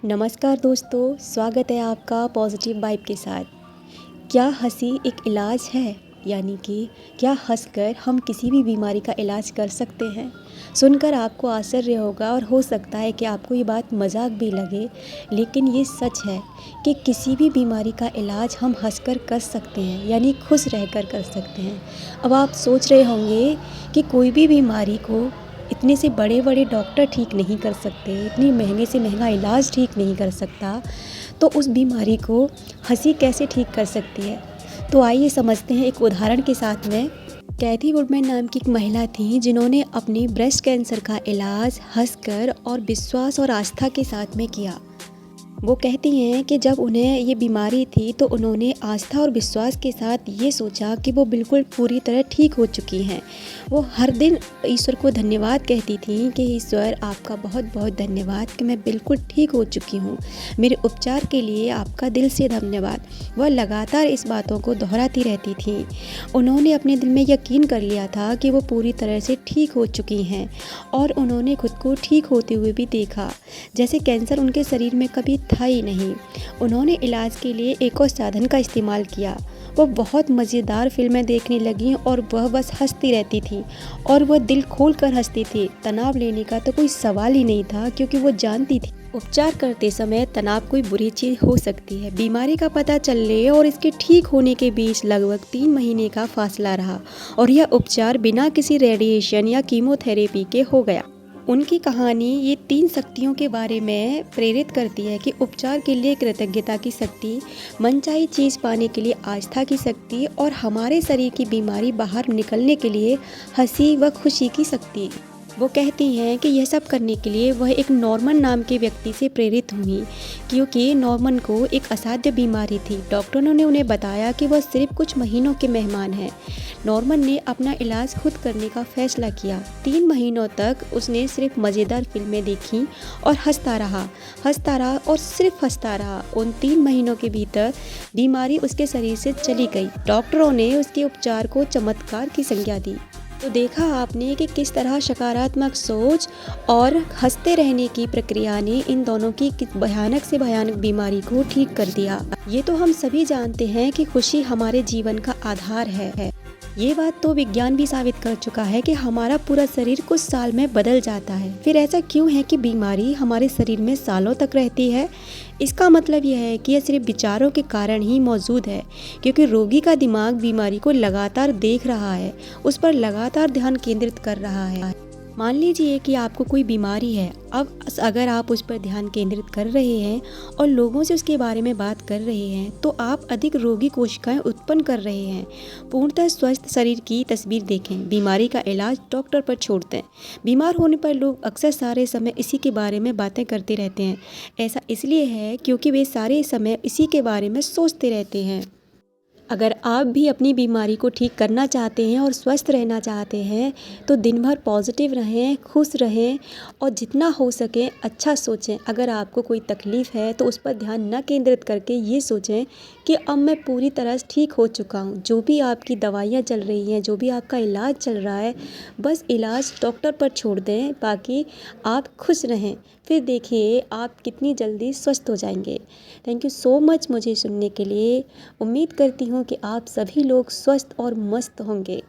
नमस्कार दोस्तों, स्वागत है आपका पॉजिटिव वाइब के साथ। क्या हंसी एक इलाज है? यानी कि क्या हंसकर हम किसी भी बीमारी का इलाज कर सकते हैं? सुनकर आपको आश्चर्य होगा और हो सकता है कि आपको ये बात मजाक भी लगे, लेकिन ये सच है कि किसी भी बीमारी का इलाज हम हंसकर कर सकते हैं, यानी खुश रहकर कर सकते हैं। अब आप सोच रहे होंगे कि कोई भी बीमारी को इतने से बड़े बड़े डॉक्टर ठीक नहीं कर सकते, इतनी महंगे से महंगा इलाज ठीक नहीं कर सकता, तो उस बीमारी को हंसी कैसे ठीक कर सकती है। तो आइए समझते हैं एक उदाहरण के साथ में। कैथी वुडमैन नाम की एक महिला थी जिन्होंने अपने ब्रेस्ट कैंसर का इलाज हंसकर और विश्वास और आस्था के साथ में किया। वो कहती हैं कि जब उन्हें ये बीमारी थी तो उन्होंने आस्था और विश्वास के साथ ये सोचा कि वो बिल्कुल पूरी तरह ठीक हो चुकी हैं। वो हर दिन ईश्वर को धन्यवाद कहती थी कि ईश्वर आपका बहुत बहुत धन्यवाद कि मैं बिल्कुल ठीक हो चुकी हूँ, मेरे उपचार के लिए आपका दिल से धन्यवाद। वह लगातार इस बातों को दोहराती रहती थी। उन्होंने अपने दिल में यकीन कर लिया था कि वो पूरी तरह से ठीक हो चुकी हैं और उन्होंने खुद को ठीक होते हुए भी देखा, जैसे कैंसर उनके शरीर में कभी था ही नहीं। उन्होंने इलाज के लिए एक और साधन का इस्तेमाल किया। वो बहुत मज़ेदार फिल्में देखने लगी और वह बस हंसती रहती थी और वह दिल खोल कर हंसती थी। तनाव लेने का तो कोई सवाल ही नहीं था, क्योंकि वो जानती थी उपचार करते समय तनाव कोई बुरी चीज़ हो सकती है। बीमारी का पता चलने और इसके ठीक होने के बीच लगभग 3 महीने का फासला रहा और यह उपचार बिना किसी रेडिएशन या कीमोथेरेपी के हो गया। उनकी कहानी ये 3 शक्तियों के बारे में प्रेरित करती है कि उपचार के लिए कृतज्ञता की शक्ति, मनचाही चीज़ पाने के लिए आस्था की शक्ति और हमारे शरीर की बीमारी बाहर निकलने के लिए हंसी व खुशी की शक्ति। वो कहती हैं कि यह सब करने के लिए वह एक नॉर्मन नाम के व्यक्ति से प्रेरित हुई, क्योंकि नॉर्मन को एक असाध्य बीमारी थी। डॉक्टरों ने उन्हें बताया कि वह सिर्फ कुछ महीनों के मेहमान हैं। नॉर्मन ने अपना इलाज खुद करने का फैसला किया। 3 महीनों तक उसने सिर्फ मज़ेदार फिल्में देखी और हंसता रहा और सिर्फ हंसता रहा। उन 3 महीनों के भीतर बीमारी उसके शरीर से चली गई। डॉक्टरों ने उसके उपचार को चमत्कार की संज्ञा दी। तो देखा आपने कि किस तरह सकारात्मक सोच और हंसते रहने की प्रक्रिया ने इन दोनों की भयानक से भयानक बीमारी को ठीक कर दिया। ये तो हम सभी जानते हैं कि खुशी हमारे जीवन का आधार है। ये बात तो विज्ञान भी साबित कर चुका है कि हमारा पूरा शरीर कुछ साल में बदल जाता है। फिर ऐसा क्यों है कि बीमारी हमारे शरीर में सालों तक रहती है? इसका मतलब यह है कि यह सिर्फ विचारों के कारण ही मौजूद है, क्योंकि रोगी का दिमाग बीमारी को लगातार देख रहा है, उस पर लगातार ध्यान केंद्रित कर रहा है। मान लीजिए कि आपको कोई बीमारी है। अब अगर आप उस पर ध्यान केंद्रित कर रहे हैं और लोगों से उसके बारे में बात कर रहे हैं, तो आप अधिक रोगी कोशिकाएं उत्पन्न कर रहे हैं। पूर्णतः स्वस्थ शरीर की तस्वीर देखें। बीमारी का इलाज डॉक्टर पर छोड़ दें। बीमार होने पर लोग अक्सर सारे समय इसी के बारे में बातें करते रहते हैं। ऐसा इसलिए है क्योंकि वे सारे समय इसी के बारे में सोचते रहते हैं। अगर आप भी अपनी बीमारी को ठीक करना चाहते हैं और स्वस्थ रहना चाहते हैं, तो दिन भर पॉजिटिव रहें, खुश रहें और जितना हो सके अच्छा सोचें। अगर आपको कोई तकलीफ़ है तो उस पर ध्यान न केंद्रित करके ये सोचें कि अब मैं पूरी तरह से ठीक हो चुका हूँ। जो भी आपकी दवाइयाँ चल रही हैं, जो भी आपका इलाज चल रहा है, बस इलाज डॉक्टर पर छोड़ दें, बाकी आप खुश रहें। फिर देखिए आप कितनी जल्दी स्वस्थ हो जाएंगे। थैंक यू सो मच मुझे सुनने के लिए। उम्मीद करती हूँ कि आप सभी लोग स्वस्थ और मस्त होंगे।